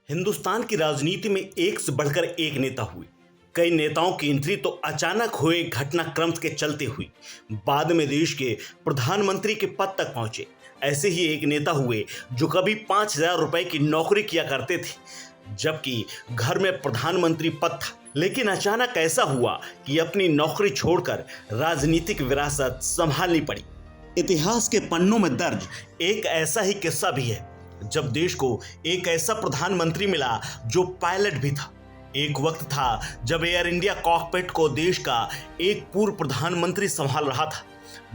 हिंदुस्तान की राजनीति में एक से बढ़कर एक नेता हुए। कई नेताओं की एंट्री तो अचानक हुए घटनाक्रम के चलते हुई, बाद में देश के प्रधानमंत्री के पद तक पहुंचे। ऐसे ही एक नेता हुए जो कभी 5,000 रुपए की नौकरी किया करते थे, जबकि घर में प्रधानमंत्री पद था। लेकिन अचानक ऐसा हुआ कि अपनी नौकरी छोड़कर राजनीतिक विरासत संभालनी पड़ी। इतिहास के पन्नों में दर्ज एक ऐसा ही किस्सा भी है, जब देश को एक ऐसा प्रधानमंत्री मिला जो पायलट भी था। एक वक्त था जब एयर इंडिया कॉकपिट को देश का एक पूर्व प्रधानमंत्री संभाल रहा था।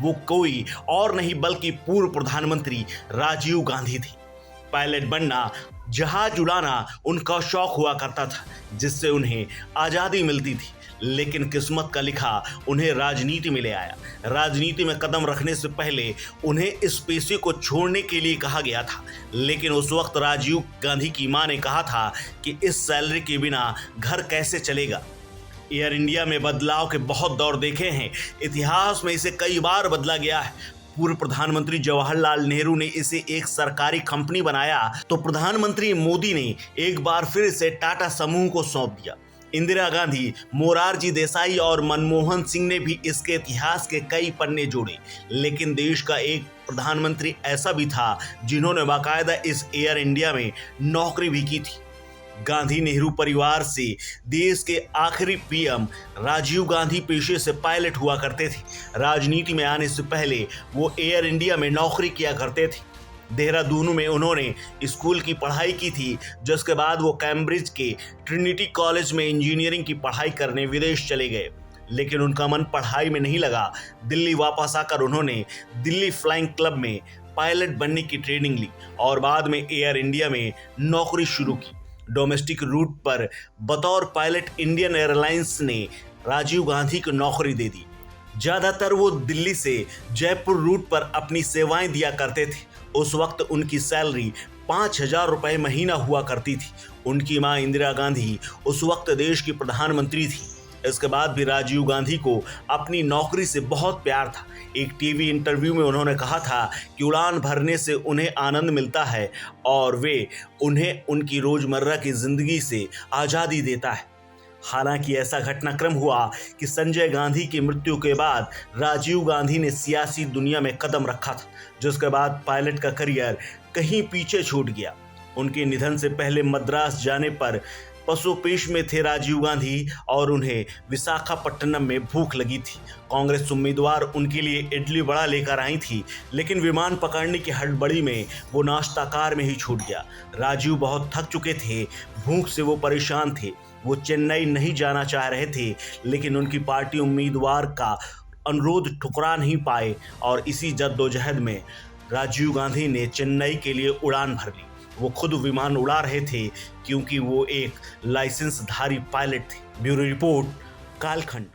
वो कोई और नहीं बल्कि पूर्व प्रधानमंत्री राजीव गांधी थे। पायलट बनना, जहाज उड़ाना उनका शौक हुआ करता था, जिससे उन्हें आज़ादी मिलती थी। लेकिन किस्मत का लिखा उन्हें राजनीति में ले आया। राजनीति में कदम रखने से पहले उन्हें इस पेशे को छोड़ने के लिए कहा गया था, लेकिन उस वक्त राजीव गांधी की मां ने कहा था कि इस सैलरी के बिना घर कैसे चलेगा। एयर इंडिया में बदलाव के बहुत दौर देखे हैं, इतिहास में इसे कई बार बदला गया है। पूर्व प्रधानमंत्री जवाहरलाल नेहरू ने इसे एक सरकारी कंपनी बनाया तो प्रधानमंत्री मोदी ने एक बार फिर इसे टाटा समूह को सौंप दिया। इंदिरा गांधी, मोरारजी देसाई और मनमोहन सिंह ने भी इसके इतिहास के कई पन्ने जोड़े। लेकिन देश का एक प्रधानमंत्री ऐसा भी था जिन्होंने बाकायदा इस एयर इंडिया में नौकरी भी की थी। गांधी नेहरू परिवार से देश के आखिरी पीएम राजीव गांधी पेशे से पायलट हुआ करते थे। राजनीति में आने से पहले वो एयर इंडिया में नौकरी किया करते थे। देहरादून में उन्होंने स्कूल की पढ़ाई की थी, जिसके बाद वो कैम्ब्रिज के ट्रिनिटी कॉलेज में इंजीनियरिंग की पढ़ाई करने विदेश चले गए। लेकिन उनका मन पढ़ाई में नहीं लगा। दिल्ली वापस आकर उन्होंने दिल्ली फ्लाइंग क्लब में पायलट बनने की ट्रेनिंग ली और बाद में एयर इंडिया में नौकरी शुरू की। डोमेस्टिक रूट पर बतौर पायलट इंडियन एयरलाइंस ने राजीव गांधी को नौकरी दे दी। ज़्यादातर वो दिल्ली से जयपुर रूट पर अपनी सेवाएं दिया करते थे। उस वक्त उनकी सैलरी 5,000 रुपये महीना हुआ करती थी। उनकी मां इंदिरा गांधी उस वक्त देश की प्रधानमंत्री थी। इसके बाद भी राजीव गांधी को अपनी नौकरी से बहुत प्यार था। एक टीवी इंटरव्यू में उन्होंने कहा था कि उड़ान भरने से उन्हें आनंद मिलता है और वे उन्हें उनकी रोज़मर्रा की ज़िंदगी से आज़ादी देता है। हालांकि ऐसा घटनाक्रम हुआ कि संजय गांधी की मृत्यु के बाद राजीव गांधी ने सियासी दुनिया में कदम रखा था, जिसके बाद पायलट का करियर कहीं पीछे छूट गया। उनके निधन से पहले मद्रास जाने पर पसोपेश में थे राजीव गांधी और उन्हें विशाखापट्टनम में भूख लगी थी। कांग्रेस उम्मीदवार उनके लिए इडली वड़ा लेकर आई थी, लेकिन विमान पकड़ने की हड़बड़ी में वो नाश्ता कार में ही छूट गया। राजीव बहुत थक चुके थे, भूख से वो परेशान थे। वो चेन्नई नहीं जाना चाह रहे थे, लेकिन उनकी पार्टी उम्मीदवार का अनुरोध ठुकरा नहीं पाए और इसी जद्दोजहद में राजीव गांधी ने चेन्नई के लिए उड़ान भर ली। वो खुद विमान उड़ा रहे थे क्योंकि वो एक लाइसेंसधारी पायलट थे। ब्यूरो रिपोर्ट, कालखंड।